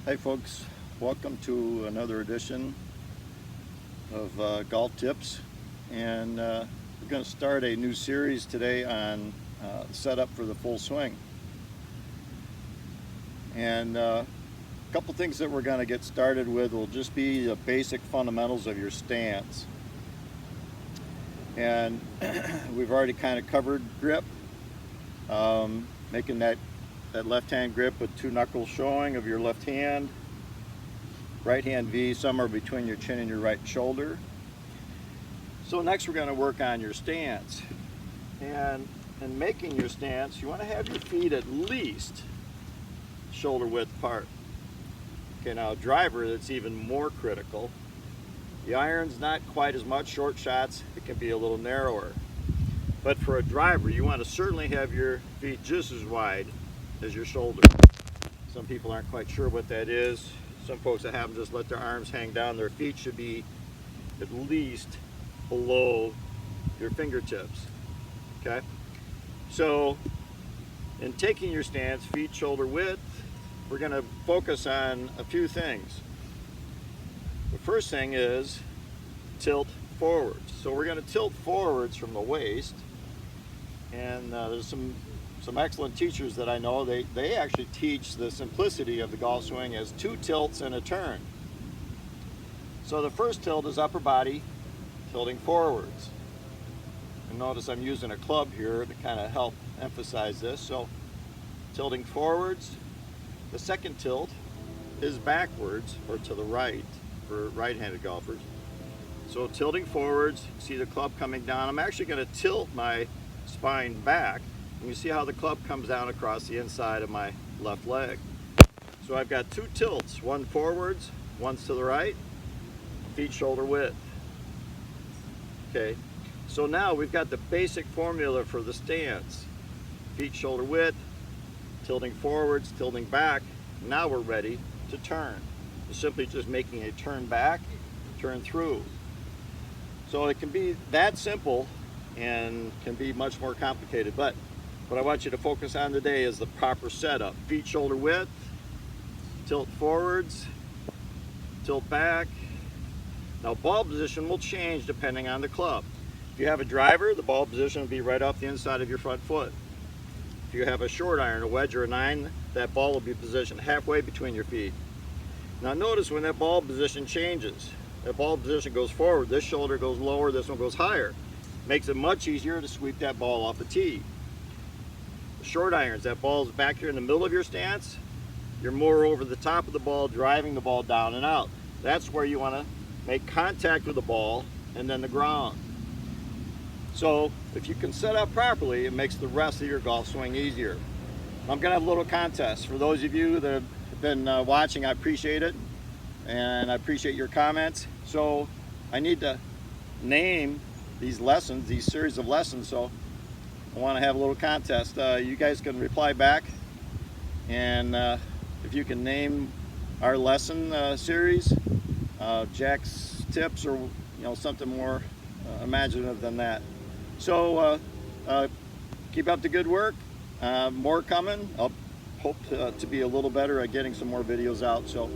Hi folks, welcome to another edition of Golf Tips, and we're going to start a new series today on setup for the full swing. And a couple things that we're going to get started with will just be the basic fundamentals of your stance. And we've already kind of covered grip, making that left hand grip with two knuckles showing of your left hand, right hand V somewhere between your chin and your right shoulder. So next we're going to work on your stance. And in making your stance, you want to have your feet at least shoulder width apart. Okay, now a driver, that's even more critical. The iron's not quite as much. Short shots, it can be a little narrower. But for a driver, you want to certainly have your feet just as wide as your shoulder. Some people aren't quite sure what that is. Some folks that have them just let their arms hang down. Their feet should be at least below your fingertips. Okay? So, in taking your stance, feet shoulder width, we're going to focus on a few things. The first thing is tilt forwards. So we're going to tilt forwards from the waist. And there's some excellent teachers that I know, they actually teach the simplicity of the golf swing as two tilts and a turn. So the first tilt is upper body tilting forwards. And notice I'm using a club here to kind of help emphasize this. So tilting forwards. The second tilt is backwards or to the right for right-handed golfers. So tilting forwards, see the club coming down. I'm actually going to tilt my spine back. And you see how the club comes down across the inside of my left leg. So I've got two tilts, one forwards, one's to the right, feet shoulder width. Okay, so now we've got the basic formula for the stance. Feet shoulder width, tilting forwards, tilting back. Now we're ready to turn. It's simply just making a turn back, turn through. So it can be that simple and can be much more complicated, but what I want you to focus on today is the proper setup. Feet shoulder width, tilt forwards, tilt back. Now ball position will change depending on the club. If you have a driver, the ball position will be right off the inside of your front foot. If you have a short iron, a wedge or a 9, that ball will be positioned halfway between your feet. Now notice when that ball position changes, that ball position goes forward, this shoulder goes lower, this one goes higher. Makes it much easier to sweep that ball off the tee. The short irons, that ball is back here in the middle of your stance, you're more over the top of the ball, driving the ball down and out. That's where you want to make contact with the ball and then the ground. So if you can set up properly, it makes the rest of your golf swing easier. I'm going to have a little contest. For those of you that have been watching, I appreciate it. And I appreciate your comments. So I need to name these lessons, these series of lessons. So I want to have a little contest. You guys can reply back. And if you can name our lesson series, Jack's tips, or something more imaginative than that. So keep up the good work. More coming. I'll hope to be a little better at getting some more videos out. So